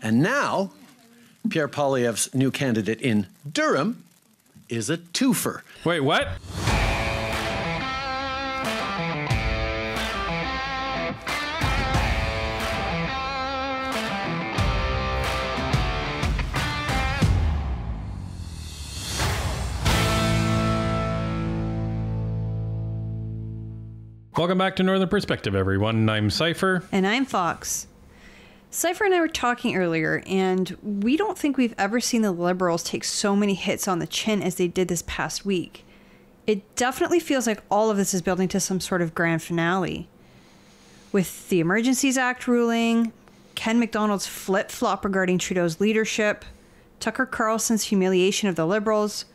And now, Pierre Poilievre's new candidate in Durham is a twofer. Wait, what? Welcome back to Northern Perspective, everyone. I'm Cypher. And I'm Fox. Cypher and I were talking earlier, and we don't think we've ever seen the Liberals take so many hits on the chin as they did this past week. It definitely feels like all of this is building to some sort of grand finale. With the Emergencies Act ruling, Ken McDonald's flip-flop regarding Trudeau's leadership, Tucker Carlson's humiliation of the Liberals,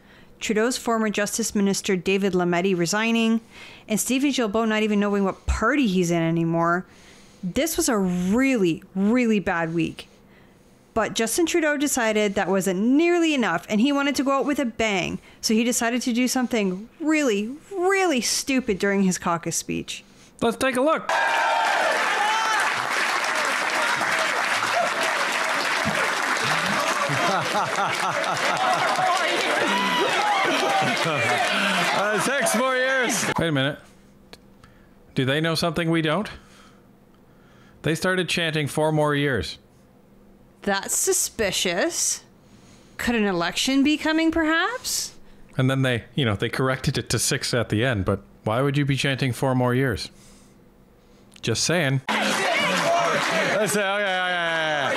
Trudeau's former Justice Minister David Lametti resigning, and Stephen Guilbeault not even knowing what party he's in anymore. This was a really, really bad week. But Justin Trudeau decided that wasn't nearly enough, and he wanted to go out with a bang. So he decided to do something really, really stupid during his caucus speech. Let's take a look. Six more years. Wait a minute. Do they know something we don't? They started chanting 4 more years. That's suspicious. Could an election be coming, perhaps? And then they corrected it to 6 at the end. But why would you be chanting 4 more years? Just saying. Listen, okay.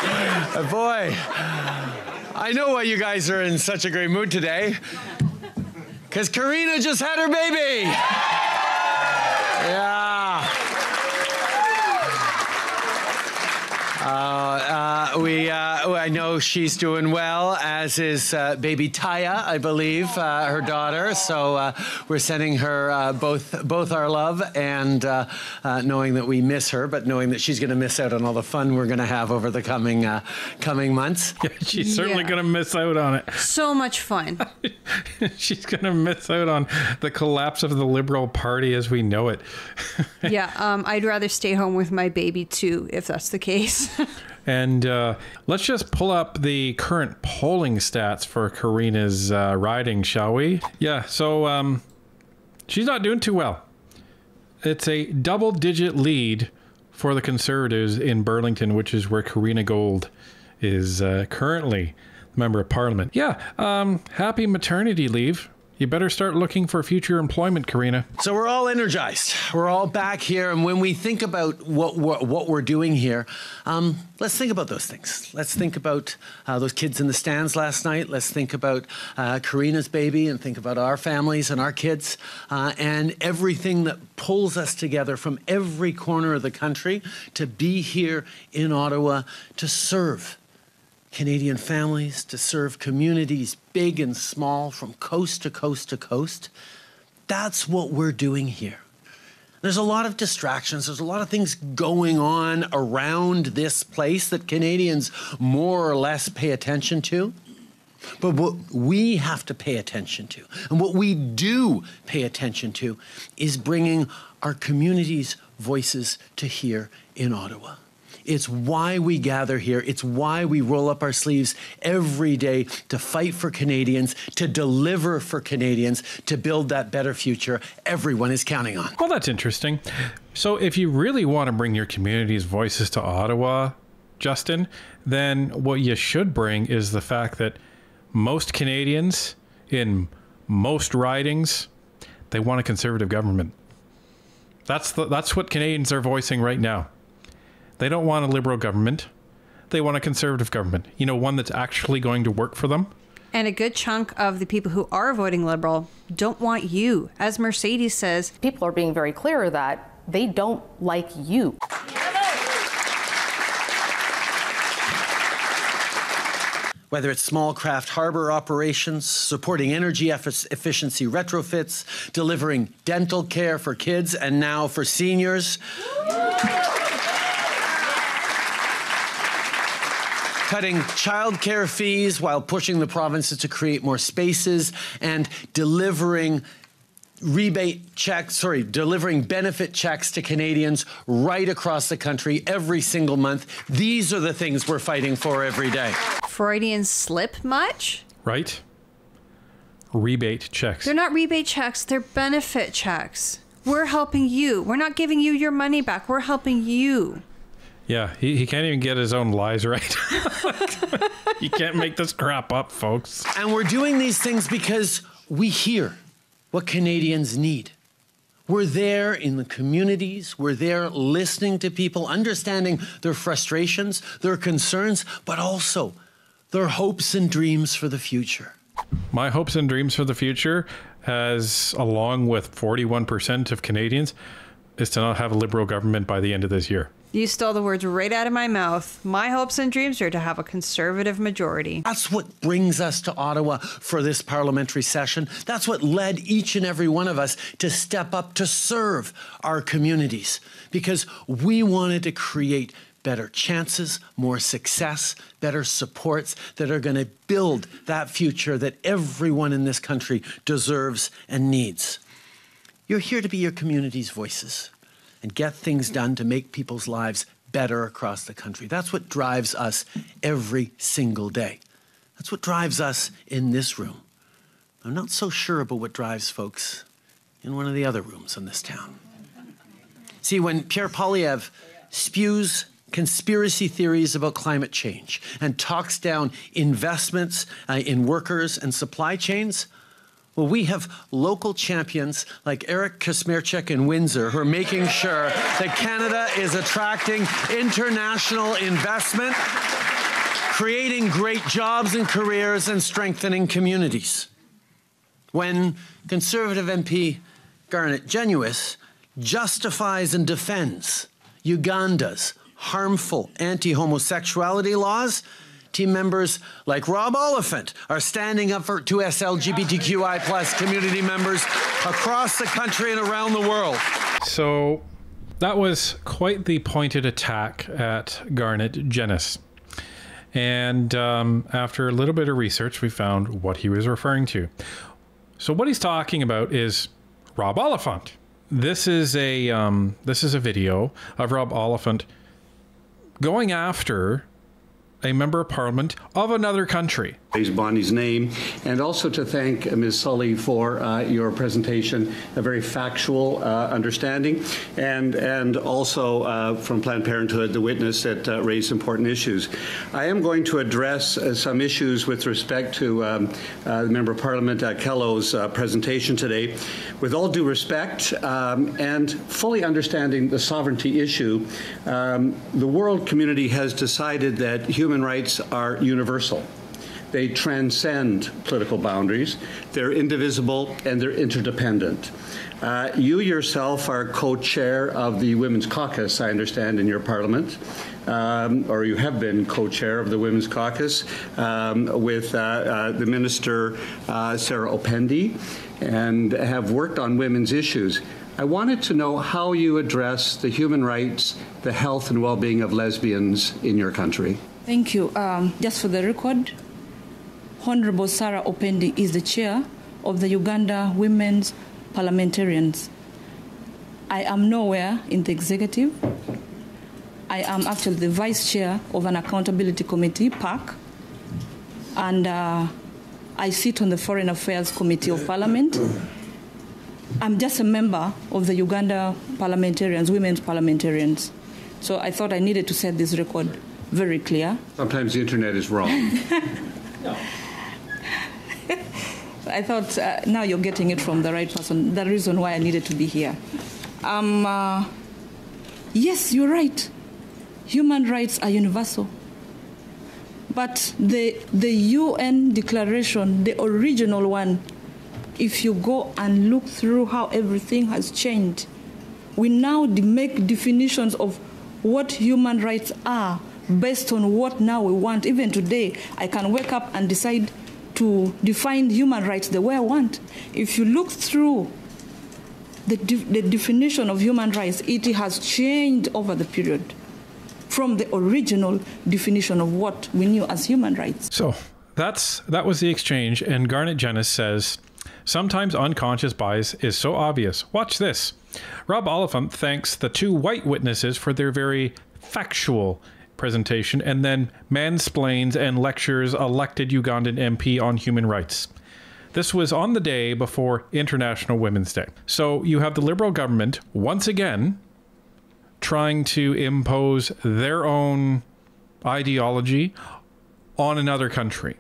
Boy, I know why you guys are in such a great mood today. Because Karina just had her baby. Yeah. I know she's doing well, as is baby Taya, I believe, her daughter. So we're sending her both our love, and knowing that we miss her, but knowing that she's going to miss out on all the fun we're going to have over the coming months. Yeah, she's certainly going to miss out on it. So much fun. She's going to miss out on the collapse of the Liberal Party as we know it. Yeah, I'd rather stay home with my baby too, if that's the case. And let's just pull up the current polling stats for Karina's riding, shall we? Yeah, so she's not doing too well. It's a double-digit lead for the Conservatives in Burlington, which is where Karina Gold is currently the Member of Parliament. Yeah, happy maternity leave. You better start looking for future employment, Karina. So we're all energized. We're all back here. And when we think about what we're doing here, let's think about those things. Let's think about those kids in the stands last night. Let's think about Karina's baby, and think about our families and our kids, and everything that pulls us together from every corner of the country to be here in Ottawa to serve Canadian families, to serve communities big and small from coast to coast to coast. That's what we're doing here. There's a lot of distractions. There's a lot of things going on around this place that Canadians more or less pay attention to. But what we have to pay attention to, and what we do pay attention to, is bringing our communities' voices to here in Ottawa. It's why we gather here. It's why we roll up our sleeves every day to fight for Canadians, to deliver for Canadians, to build that better future everyone is counting on. Well, that's interesting. So if you really want to bring your community's voices to Ottawa, Justin, then what you should bring is the fact that most Canadians in most ridings, they want a Conservative government. That's what Canadians are voicing right now. They don't want a Liberal government. They want a Conservative government. You know, one that's actually going to work for them. And a good chunk of the people who are voting Liberal don't want you. As Mercedes says, people are being very clear that they don't like you. Whether it's small craft harbor operations, supporting energy efficiency retrofits, delivering dental care for kids and now for seniors, cutting childcare fees while pushing the provinces to create more spaces, and delivering delivering benefit checks to Canadians right across the country every single month. These are the things we're fighting for every day. Freudian slip much? Right? Rebate checks. They're not rebate checks, they're benefit checks. We're helping you. We're not giving you your money back. We're helping you. Yeah, he can't even get his own lies right. You can't make this crap up, folks. And we're doing these things because we hear what Canadians need. We're there in the communities. We're there listening to people, understanding their frustrations, their concerns, but also their hopes and dreams for the future. My hopes and dreams for the future, as along with 41% of Canadians, is to not have a Liberal government by the end of this year. You stole the words right out of my mouth. My hopes and dreams are to have a Conservative majority. That's what brings us to Ottawa for this parliamentary session. That's what led each and every one of us to step up to serve our communities, because we wanted to create better chances, more success, better supports that are going to build that future that everyone in this country deserves and needs. You're here to be your community's voices and get things done to make people's lives better across the country. That's what drives us every single day. That's what drives us in this room. I'm not so sure about what drives folks in one of the other rooms in this town. See, when Pierre Poilievre spews conspiracy theories about climate change and talks down investments in workers and supply chains, well, we have local champions like Eric Kasmerchuk in Windsor who are making sure that Canada is attracting international investment, creating great jobs and careers, and strengthening communities. When Conservative MP Garnet Genuis justifies and defends Uganda's harmful anti-homosexuality laws, team members like Rob Oliphant are standing up to us LGBTQI plus community members across the country and around the world. So that was quite the pointed attack at Garnet Genuis. And after a little bit of research, we found what he was referring to. So what he's talking about is Rob Oliphant. This is a video of Rob Oliphant going after a member of parliament of another country. Raise Bonnie's name, and also to thank Ms. Sully for your presentation, a very factual understanding, and also from Planned Parenthood, the witness that raised important issues. I am going to address some issues with respect to the Member of Parliament Kello's presentation today. With all due respect and fully understanding the sovereignty issue, the world community has decided that human rights are universal. They transcend political boundaries. They're indivisible and they're interdependent. You yourself are co-chair of the Women's Caucus, I understand, in your parliament, or you have been co-chair of the Women's Caucus with the Minister Sarah Opendi, and have worked on women's issues. I wanted to know how you address the human rights, the health and well-being of lesbians in your country. Thank you. Just for the record, Honorable Sarah Opendi is the chair of the Uganda Women's Parliamentarians. I am nowhere in the executive. I am actually the vice chair of an accountability committee, PAC, and I sit on the Foreign Affairs Committee of Parliament. I'm just a member of the Uganda Parliamentarians, Women's Parliamentarians. So I thought I needed to set this record very clear. Sometimes the internet is wrong. I thought now you're getting it from the right person. The reason why I needed to be here. Yes, you're right. Human rights are universal. But the UN declaration, the original one, if you go and look through how everything has changed, we now make definitions of what human rights are based on what now we want. Even today, I can wake up and decide to define human rights the way I want. If you look through the definition of human rights, it has changed over the period from the original definition of what we knew as human rights. So that was the exchange, and Garnet Genuis says Sometimes unconscious bias is so obvious. Watch this. Rob Oliphant thanks the two white witnesses for their very factual presentation and then mansplains and lectures elected Ugandan MP on human rights. This was on the day before International Women's Day. So you have the Liberal government once again trying to impose their own ideology on another country.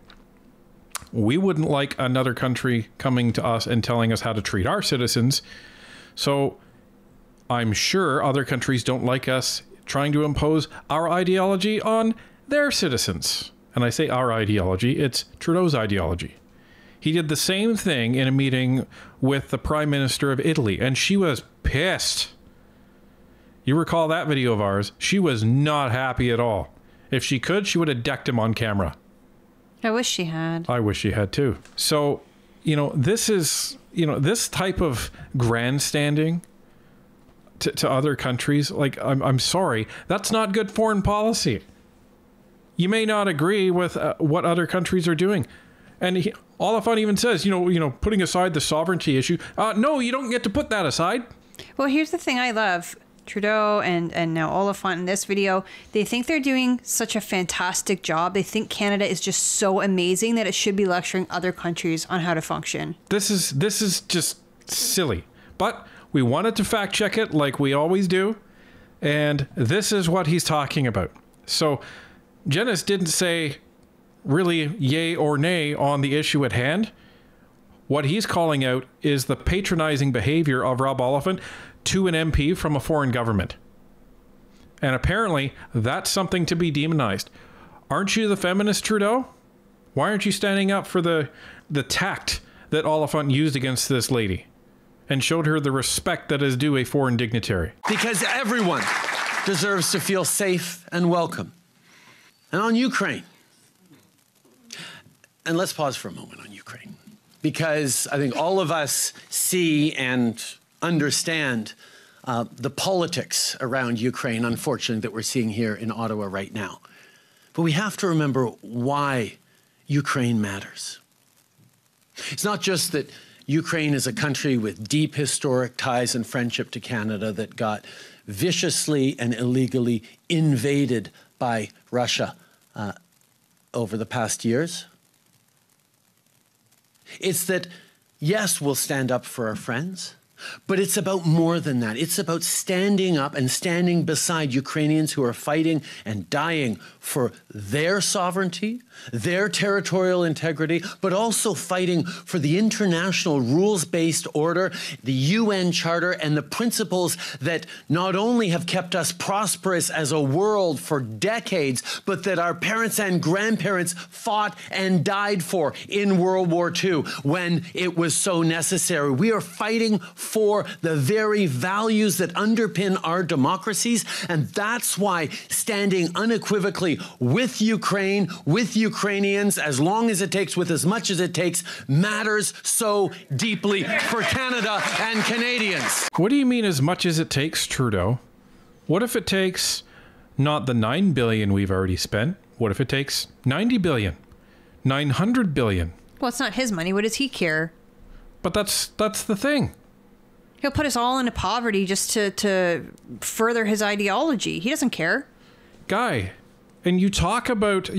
We wouldn't like another country coming to us and telling us how to treat our citizens. So I'm sure other countries don't like us trying to impose our ideology on their citizens. And I say our ideology, it's Trudeau's ideology. He did the same thing in a meeting with the Prime Minister of Italy, and she was pissed. You recall that video of ours? She was not happy at all. If she could, she would have decked him on camera. I wish she had. I wish she had too. So, this is, this type of grandstanding to other countries, like, I'm sorry, that's not good foreign policy. You may not agree with what other countries are doing. And Oliphant even says, putting aside the sovereignty issue, no, you don't get to put that aside. Well, here's the thing I love. Trudeau and now Oliphant in this video, they think they're doing such a fantastic job. They think Canada is just so amazing that it should be lecturing other countries on how to function. This is just silly. But we wanted to fact check it like we always do. And this is what he's talking about. So Janice didn't say really yay or nay on the issue at hand. What he's calling out is the patronizing behavior of Rob Oliphant to an MP from a foreign government. And apparently that's something to be demonized. Aren't you the feminist, Trudeau? Why aren't you standing up for the tact that Oliphant used against this lady and showed her the respect that is due a foreign dignitary? Because everyone deserves to feel safe and welcome. And on Ukraine, and let's pause for a moment on Ukraine, because I think all of us see and understand the politics around Ukraine, unfortunately, that we're seeing here in Ottawa right now. But we have to remember why Ukraine matters. It's not just that Ukraine is a country with deep historic ties and friendship to Canada that got viciously and illegally invaded by Russia over the past years. It's that, yes, we'll stand up for our friends, but it's about more than that. It's about standing up and standing beside Ukrainians who are fighting and dying for their sovereignty, their territorial integrity, but also fighting for the international rules-based order, the UN Charter, and the principles that not only have kept us prosperous as a world for decades, but that our parents and grandparents fought and died for in World War II when it was so necessary. We are fighting for the very values that underpin our democracies, and that's why standing unequivocally with Ukraine, with Ukrainians, as long as it takes, with as much as it takes, matters so deeply for Canada and Canadians. What do you mean as much as it takes, Trudeau? What if it takes not the $9 billion we've already spent? What if it takes $90 billion? $900 billion? Well, it's not his money. What does he care? But that's the thing. He'll put us all into poverty just to further his ideology. He doesn't care. Guy, and you talk about,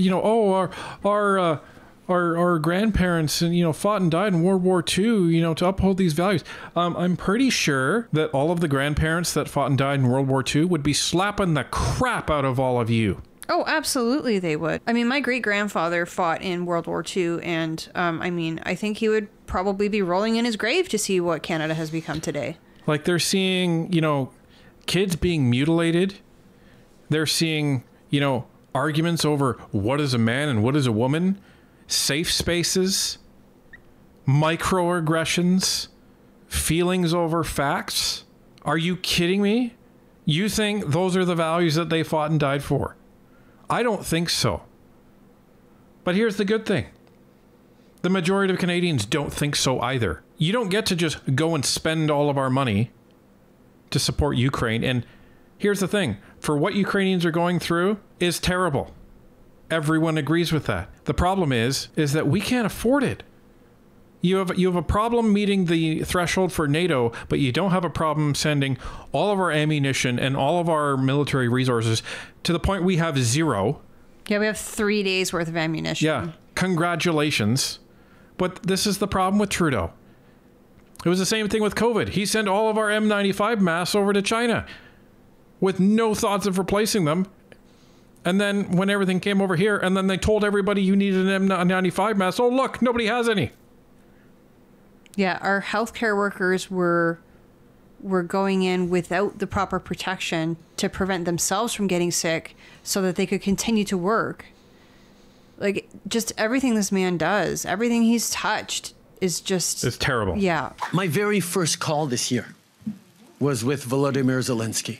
our grandparents and, fought and died in World War II, to uphold these values. I'm pretty sure that all of the grandparents that fought and died in World War II would be slapping the crap out of all of you. Oh, absolutely they would. I mean, my great-grandfather fought in World War II, and I think he would probably be rolling in his grave to see what Canada has become today. Like, they're seeing, kids being mutilated. They're seeing, arguments over what is a man and what is a woman, safe spaces, microaggressions, feelings over facts. Are you kidding me? You think those are the values that they fought and died for? I don't think so. But here's the good thing. The majority of Canadians don't think so either. You don't get to just go and spend all of our money to support Ukraine. And here's the thing. For what Ukrainians are going through is terrible. Everyone agrees with that. The problem is that we can't afford it. You have a problem meeting the threshold for NATO, but you don't have a problem sending all of our ammunition and all of our military resources to the point we have zero. Yeah, we have 3 days worth of ammunition. Yeah, congratulations. But this is the problem with Trudeau. It was the same thing with COVID. He sent all of our M95 masks over to China with no thoughts of replacing them. And then when everything came over here, and then they told everybody you needed an M95 mask. Oh, look, nobody has any. Yeah, our healthcare workers were going in without the proper protection to prevent themselves from getting sick so that they could continue to work. Like, just everything this man does, everything he's touched is just... It's terrible. Yeah. My very first call this year was with Volodymyr Zelensky,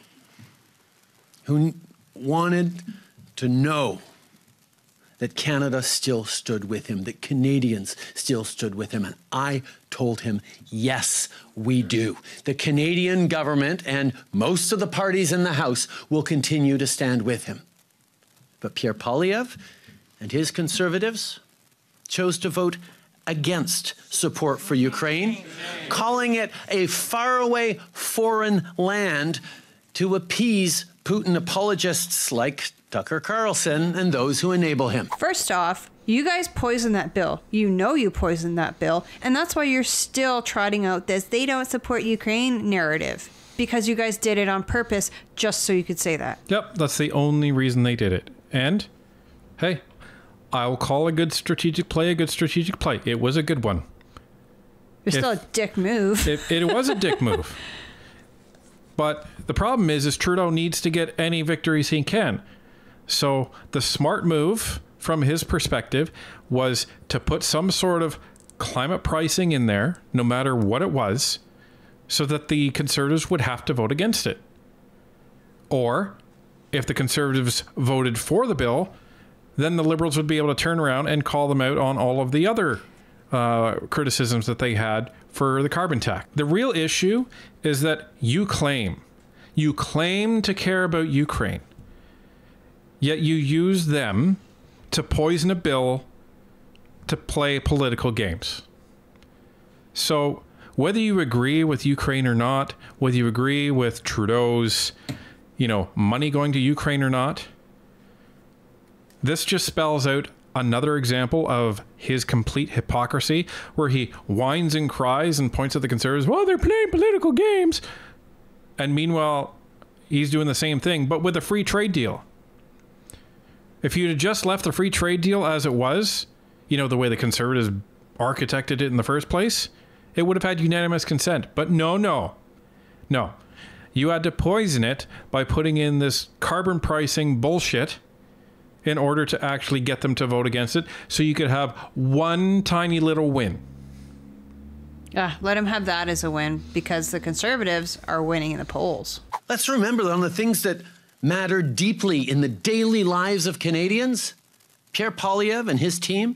who wanted to know that Canada still stood with him, that Canadians still stood with him. And I told him, yes, we do. The Canadian government and most of the parties in the House will continue to stand with him. But Pierre Poilievre and his Conservatives chose to vote against support for Ukraine, calling it a faraway foreign land to appease Putin apologists like Tucker Carlson and those who enable him. First off, you guys poisoned that bill. You know you poisoned that bill. And that's why you're still trotting out this "they don't support Ukraine" narrative. Because you guys did it on purpose just so you could say that. Yep, that's the only reason they did it. And, hey, I'll call a good strategic play a good strategic play. It was a good one. It's still a dick move. It was a dick move. But the problem is Trudeau needs to get any victories he can. So the smart move from his perspective was to put some sort of climate pricing in there, no matter what it was, so that the Conservatives would have to vote against it. Or if the Conservatives voted for the bill, then the Liberals would be able to turn around and call them out on all of the other criticisms that they had for the carbon tax. The real issue is that you claim to care about Ukraine, yet you use them to poison a bill to play political games. So whether you agree with Ukraine or not, whether you agree with Trudeau's, money going to Ukraine or not, this just spells out another example of his complete hypocrisy, where he whines and cries and points at the Conservatives, well, they're playing political games. And meanwhile, he's doing the same thing, but with a free trade deal. If you'd have just left the free trade deal as it was, the way the Conservatives architected it in the first place, it would have had unanimous consent. But no. You had to poison it by putting in this carbon pricing bullshit in order to actually get them to vote against it, so you could have one tiny little win. Let him have that as a win, because the Conservatives are winning in the polls. Let's remember that on the things that matter deeply in the daily lives of Canadians, Pierre Poilievre and his team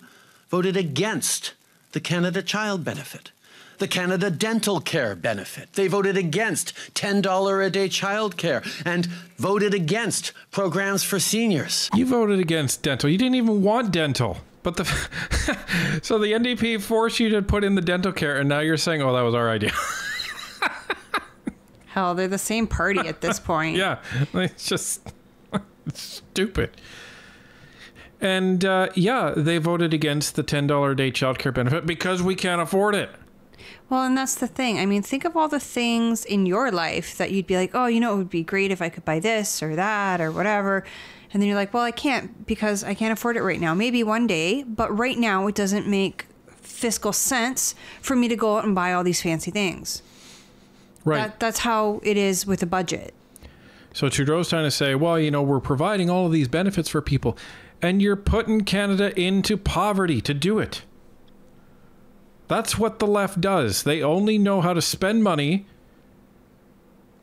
voted against the Canada Child Benefit, the Canada Dental Care Benefit. They voted against $10 a day childcare and voted against programs for seniors. You voted against dental. You didn't even want dental. But so the NDP forced you to put in the dental care, and now you're saying, oh, that was our idea. Hell, they're the same party at this point. Yeah, it's just stupid. And they voted against the $10 a day childcare benefit because we can't afford it. Well, and that's the thing. I mean, think of all the things in your life that you'd be like, oh, it would be great if I could buy this or that or whatever. And then you're like, well, I can't because I can't afford it right now. Maybe one day, but right now it doesn't make fiscal sense for me to go out and buy all these fancy things. Right. That's how it is with a budget. So Trudeau's trying to say, well, we're providing all of these benefits for people, and you're putting Canada into poverty to do it. That's what the left does. They only know how to spend money,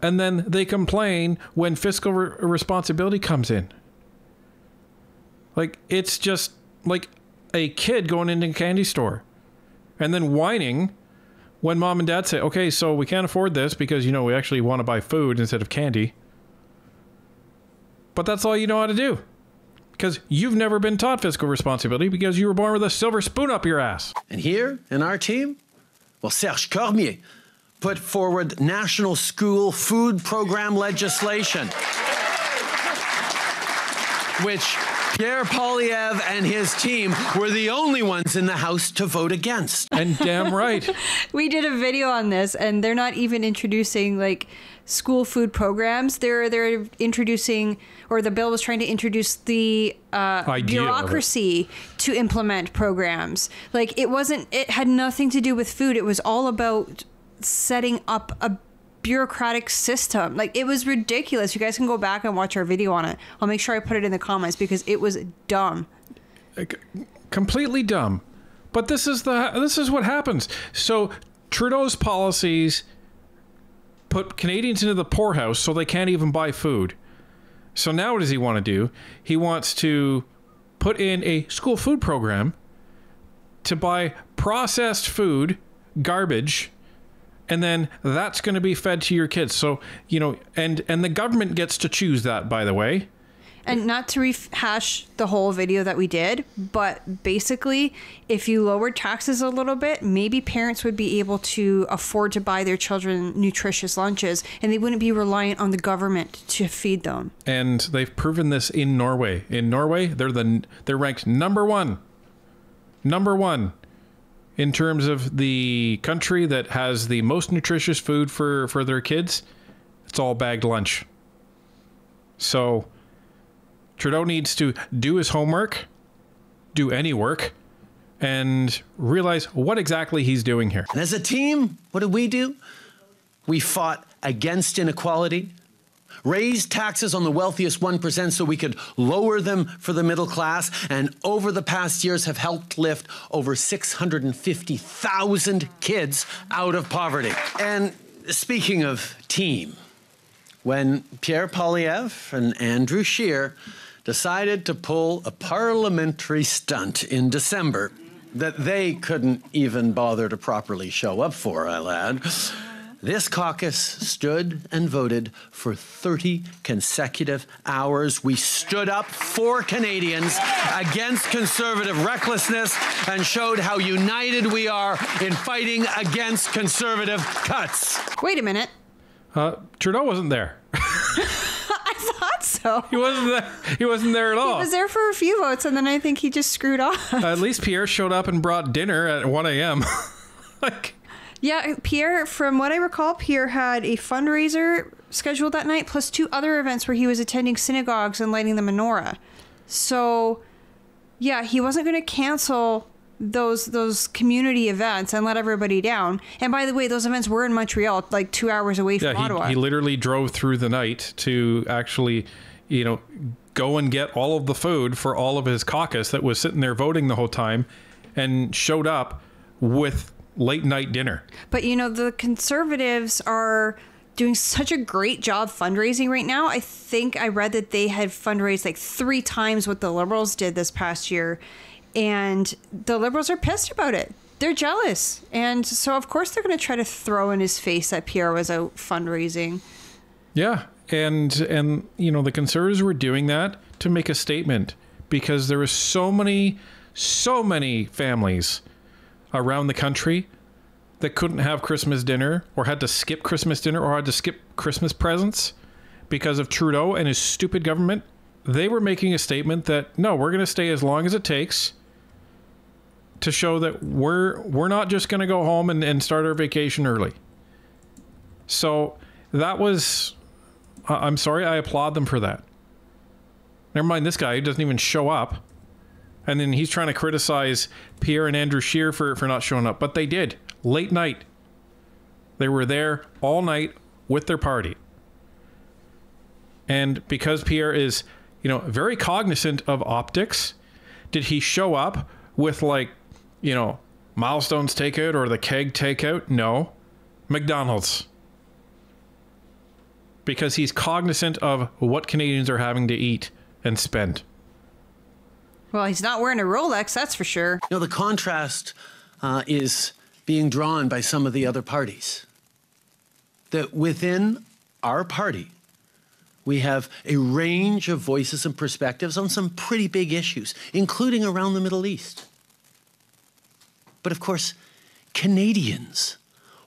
and then they complain when fiscal responsibility comes in. Like, it's just like a kid going into a candy store and then whining when mom and dad say, okay, so we can't afford this because, we actually want to buy food instead of candy. But that's all you know how to do. Because you've never been taught fiscal responsibility because you were born with a silver spoon up your ass. And here in our team, well, Serge Cormier put forward national school food program legislation, which Pierre Poilievre and his team were the only ones in the House to vote against. And damn right. We did a video on this, and they're not even introducing like school food programs. They're introducing, or the bill was trying to introduce the bureaucracy to implement programs. Like it had nothing to do with food. It was all about setting up a bureaucratic system. Like, it was ridiculous. You guys can go back and watch our video on it. I'll make sure I put it in the comments because it was dumb. Completely dumb. But this is what happens. So Trudeau's policies put Canadians into the poorhouse so they can't even buy food. So now what does he want to do? He wants to put in a school food program to buy processed food, garbage, and then that's going to be fed to your kids. So, you know, and the government gets to choose that, by the way. And not to rehash the whole video that we did, but basically, if you lowered taxes a little bit, maybe parents would be able to afford to buy their children nutritious lunches, and they wouldn't be reliant on the government to feed them. And they've proven this in Norway. In Norway, they're ranked number one in terms of the country that has the most nutritious food for their kids. It's all bagged lunch. So Trudeau needs to do his homework, do any work, and realize what exactly he's doing here. And as a team, what did we do? We fought against inequality, raised taxes on the wealthiest 1% so we could lower them for the middle class, and over the past years have helped lift over 650,000 kids out of poverty. And speaking of team, when Pierre Poilievre and Andrew Scheer decided to pull a parliamentary stunt in December that they couldn't even bother to properly show up for, I'll add, this caucus stood and voted for 30 consecutive hours. We stood up for Canadians against conservative recklessness and showed how united we are in fighting against conservative cuts. Wait a minute. Trudeau wasn't there. I thought so. He wasn't there. He wasn't there at all. He was there for a few votes, and then I think he just screwed off. At least Pierre showed up and brought dinner at 1 a.m. Like... Yeah, Pierre, from what I recall, Pierre had a fundraiser scheduled that night, plus 2 other events where he was attending synagogues and lighting the menorah. So, yeah, he wasn't going to cancel those community events and let everybody down. And by the way, those events were in Montreal, like 2 hours away from Ottawa. He literally drove through the night to actually, you know, go and get all of the food for all of his caucus that was sitting there voting the whole time, and showed up with late night dinner. But you know, the Conservatives are doing such a great job fundraising right now. I think I read that they had fundraised like 3 times what the Liberals did this past year, and the Liberals are pissed about it. They're jealous, and so of course they're going to try to throw in his face that Pierre was out fundraising. Yeah, and you know, the Conservatives were doing that to make a statement because there were so many families around the country that couldn't have Christmas dinner, or had to skip Christmas dinner, or had to skip Christmas presents because of Trudeau and his stupid government. They were making a statement that, no, we're going to stay as long as it takes to show that we're not just going to go home and start our vacation early. So that was, I'm sorry, I applaud them for that. Never mind this guy who doesn't even show up. And then he's trying to criticize Pierre and Andrew Scheer for not showing up. But they did. Late night. They were there all night with their party. And because Pierre is, you know, very cognizant of optics, did he show up with, like, you know, Milestones takeout or the keg takeout? No. McDonald's. Because he's cognizant of what Canadians are having to eat and spend. Well, he's not wearing a Rolex, that's for sure. You know, the contrast is being drawn by some of the other parties. That within our party, We have a range of voices and perspectives on some pretty big issues, including around the Middle East. But of course, Canadians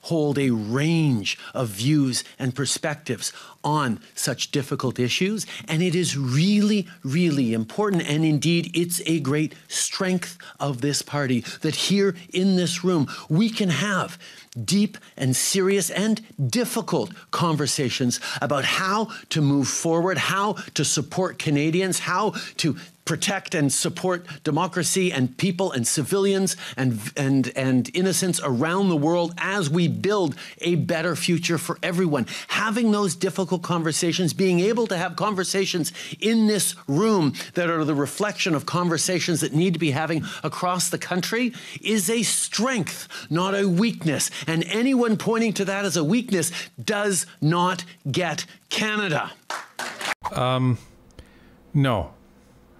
hold a range of views and perspectives on such difficult issues, and it is really, really important, and indeed it's a great strength of this party that here in this room we can have deep and serious and difficult conversations about how to move forward, how to support Canadians, how to protect and support democracy and people and civilians and innocents around the world as we build a better future for everyone. Having those difficult conversations, being able to have conversations in this room that are the reflection of conversations that need to be having across the country is a strength, not a weakness. And anyone pointing to that as a weakness does not get Canada.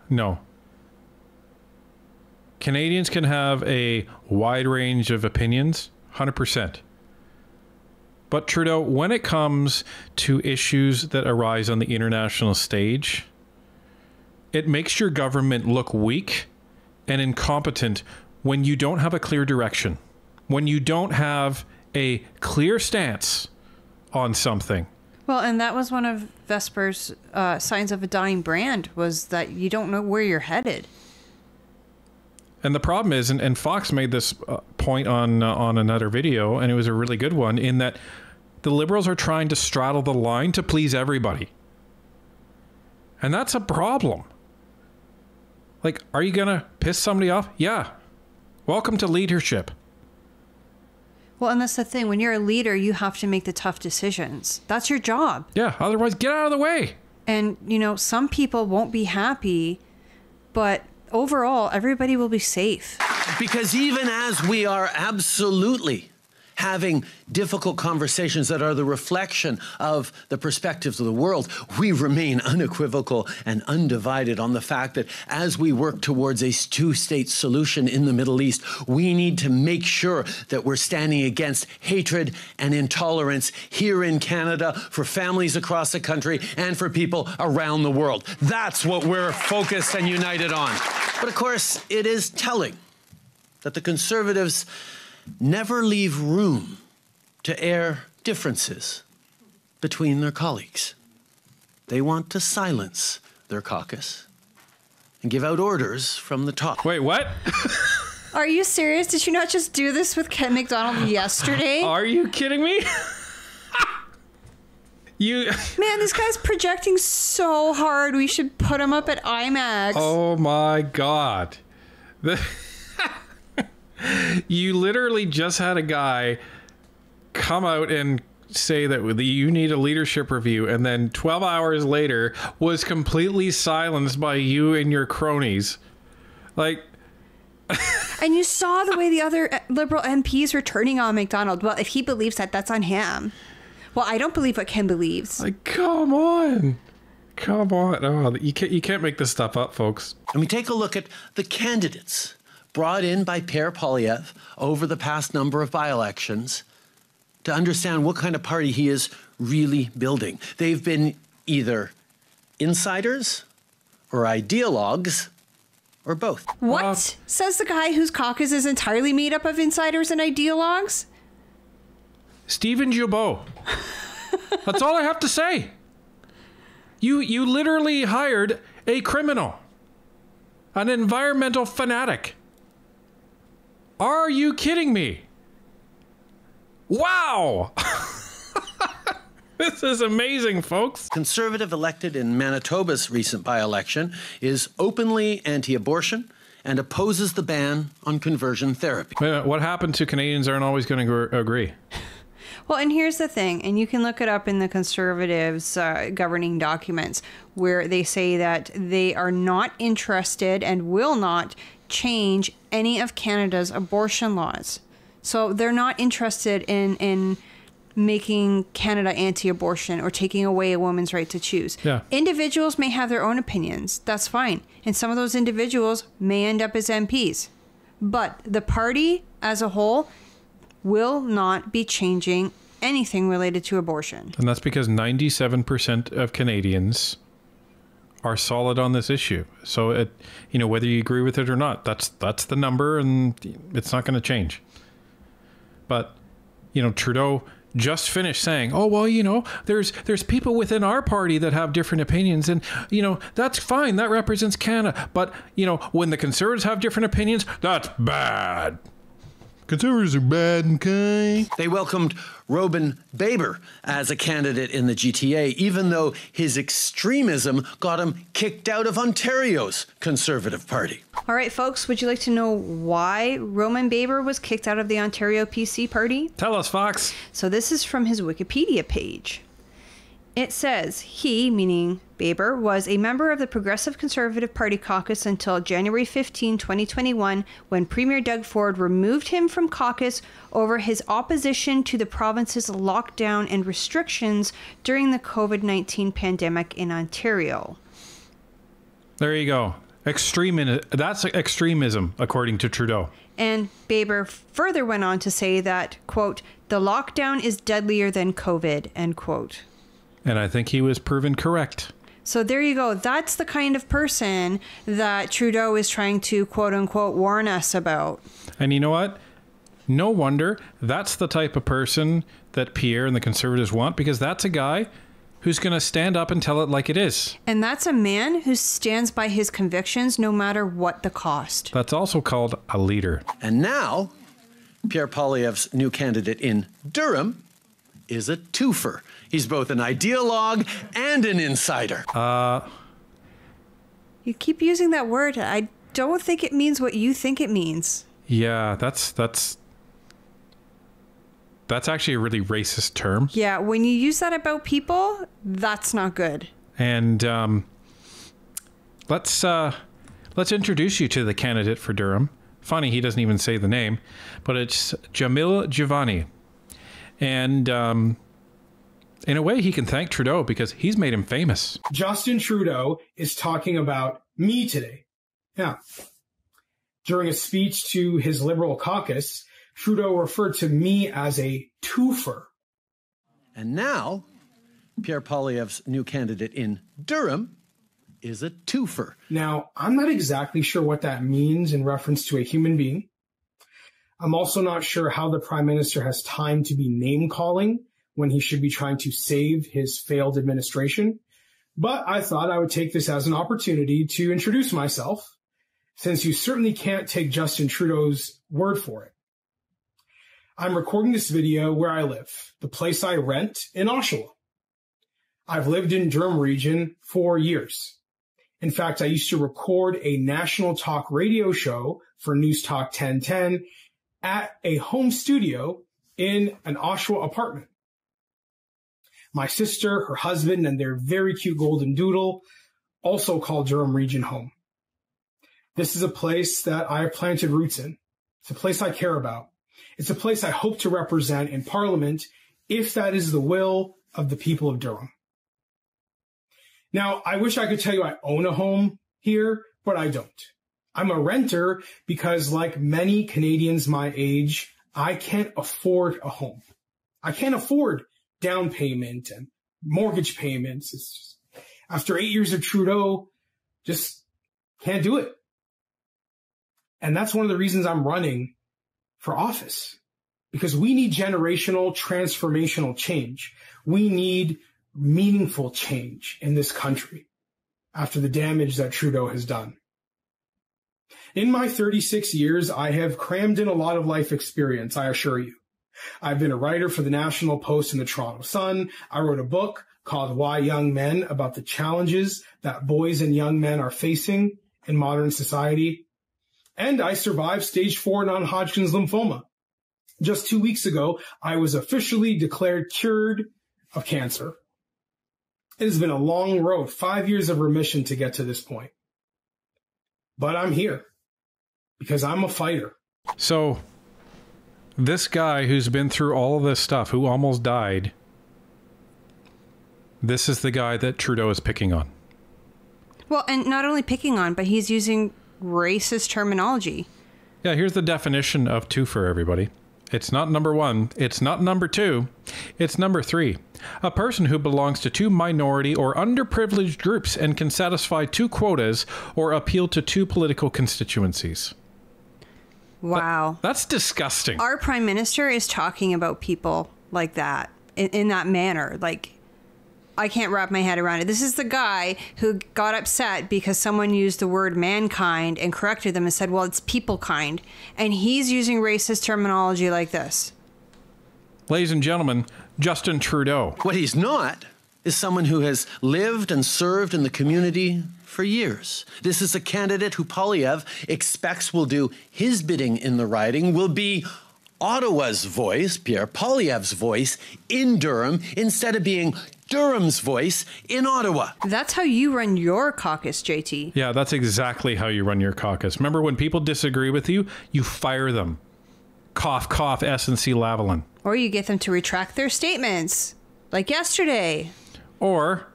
No. Canadians can have a wide range of opinions, 100%. But Trudeau, when it comes to issues that arise on the international stage, it makes your government look weak and incompetent when you don't have a clear direction, when you don't have a clear stance on something. Well, and that was one of Vesper's signs of a dying brand, was that you don't know where you're headed. And the problem is, and Fox made this point on another video, and it was a really good one, in that the Liberals are trying to straddle the line to please everybody. And that's a problem. Like, are you going to piss somebody off? Yeah. Welcome to leadership. Well, and that's the thing. When you're a leader, you have to make the tough decisions. That's your job. Yeah, otherwise get out of the way. And, you know, some people won't be happy, but overall, everybody will be safe. Because even as we are absolutely having difficult conversations that are the reflection of the perspectives of the world, we remain unequivocal and undivided on the fact that as we work towards a two-state solution in the Middle East, we need to make sure that we're standing against hatred and intolerance here in Canada for families across the country and for people around the world. That's what we're focused and united on. But of course, it is telling that the Conservatives never leave room to air differences between their colleagues. They want to silence their caucus and give out orders from the top. Wait, what? Are you serious? Did you not just do this with Ken McDonald yesterday? Are you kidding me? Man, this guy's projecting so hard. We should put him up at IMAX. Oh my God. You literally just had a guy come out and say that you need a leadership review, and then 12 hours later was completely silenced by you and your cronies. Like... And you saw the way the other Liberal MPs were turning on McDonald. Well, if he believes that, that's on him. Well, I don't believe what Ken believes. Like, come on. Come on. Oh, you can't make this stuff up, folks. And we take a look at the candidates brought in by Pierre Poilievre over the past number of by-elections to understand what kind of party he is really building. They've been either insiders or ideologues or both. What? Says the guy whose caucus is entirely made up of insiders and ideologues? Stephen Guilbeault. That's all I have to say. You literally hired a criminal, an environmental fanatic. Are you kidding me? Wow. This is amazing, folks. Conservative elected in Manitoba's recent by-election is openly anti-abortion and opposes the ban on conversion therapy. What happened to Canadians aren't always going to agree? Well, and here's the thing, and you can look it up in the Conservatives' governing documents, where they say that they are not interested and will not change any of Canada's abortion laws. So they're not interested in making Canada anti-abortion or taking away a woman's right to choose. Yeah. Individuals may have their own opinions. That's fine. And some of those individuals may end up as MPs. But the party as a whole will not be changing anything related to abortion. And that's because 97% of Canadians are solid on this issue. So it, you know, whether you agree with it or not, that's the number, and it's not going to change. But, you know, Trudeau just finished saying, oh, well, you know, there's people within our party that have different opinions, and, you know, that's fine. That represents Canada. But, you know, when the Conservatives have different opinions, that's bad. Conservatives are bad, okay? They welcomed Robin Baber as a candidate in the GTA, even though his extremism got him kicked out of Ontario's Conservative Party. All right, folks, would you like to know why Roman Baber was kicked out of the Ontario PC party? Tell us, Fox. So this is from his Wikipedia page. It says he, meaning Baber, was a member of the Progressive Conservative Party caucus until January 15, 2021, when Premier Doug Ford removed him from caucus over his opposition to the province's lockdown and restrictions during the COVID-19 pandemic in Ontario. There you go. That's extremism, according to Trudeau. And Baber further went on to say that, quote, the lockdown is deadlier than COVID, end quote. And I think he was proven correct. So there you go. That's the kind of person that Trudeau is trying to, quote unquote, warn us about. And you know what? No wonder that's the type of person that Pierre and the Conservatives want, because that's a guy who's going to stand up and tell it like it is. And that's a man who stands by his convictions no matter what the cost. That's also called a leader. And now, Pierre Poilievre's new candidate in Durham is a twofer. He's both an ideologue and an insider. You keep using that word. I don't think it means what you think it means. Yeah, that's actually a really racist term. Yeah, when you use that about people, that's not good. And let's introduce you to the candidate for Durham. Funny, he doesn't even say the name, but it's Jamil Jivani. And in a way, he can thank Trudeau because he's made him famous. Justin Trudeau is talking about me today. Yeah. During a speech to his Liberal caucus, Trudeau referred to me as a twofer. And now, Pierre Poilievre's new candidate in Durham is a twofer. Now, I'm not exactly sure what that means in reference to a human being. I'm also not sure how the Prime Minister has time to be name-calling when he should be trying to save his failed administration. But I thought I would take this as an opportunity to introduce myself, since you certainly can't take Justin Trudeau's word for it. I'm recording this video where I live, the place I rent in Oshawa. I've lived in Durham region for years. In fact, I used to record a national talk radio show for News Talk 1010 at a home studio in an Oshawa apartment. My sister, her husband, and their very cute golden doodle also call Durham region home. This is a place that I have planted roots in. It's a place I care about. It's a place I hope to represent in Parliament if that is the will of the people of Durham. Now, I wish I could tell you I own a home here, but I don't. I'm a renter because, like many Canadians my age, I can't afford a home. I can't afford down payment and mortgage payments. It's just, after 8 years of Trudeau, just can't do it. And that's one of the reasons I'm running for office, because we need generational, transformational change. We need meaningful change in this country after the damage that Trudeau has done. In my 36 years, I have crammed in a lot of life experience, I assure you. I've been a writer for the National Post and the Toronto Sun. I wrote a book called Why Young Men, about the challenges that boys and young men are facing in modern society. And I survived stage 4 non-Hodgkin's lymphoma. Just 2 weeks ago, I was officially declared cured of cancer. It has been a long road, 5 years of remission to get to this point. But I'm here because I'm a fighter. So this guy who's been through all of this stuff, who almost died, this is the guy that Trudeau is picking on. Well, and not only picking on, but he's using racist terminology. Yeah, here's the definition of twofer, everybody. It's not number 1. It's not number 2. It's number 3. A person who belongs to 2 minority or underprivileged groups and can satisfy 2 quotas or appeal to 2 political constituencies. Wow. That's disgusting. Our prime minister is talking about people like that, in that manner. Like, I can't wrap my head around it. This is the guy who got upset because someone used the word mankind and corrected them and said, well, it's people kind. And he's using racist terminology like this. Ladies and gentlemen, Justin Trudeau. What he's not is someone who has lived and served in the community for years. This is a candidate who Poilievre expects will do his bidding in the riding, will be Ottawa's voice, Pierre Poilievre's voice, in Durham, instead of being Durham's voice in Ottawa. That's how you run your caucus, JT. Yeah, that's exactly how you run your caucus. Remember, when people disagree with you, you fire them. Cough, cough, S&C Lavalin. Or you get them to retract their statements, like yesterday. Or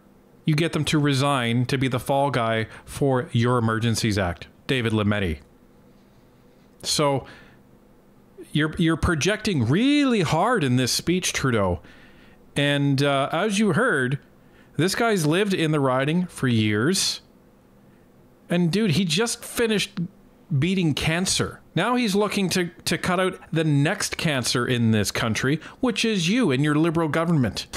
you get them to resign to be the fall guy for your Emergencies Act, David Lametti. So you're projecting really hard in this speech, Trudeau. And as you heard, this guy's lived in the riding for years. And dude, he just finished beating cancer. Now he's looking to cut out the next cancer in this country, which is you and your Liberal government.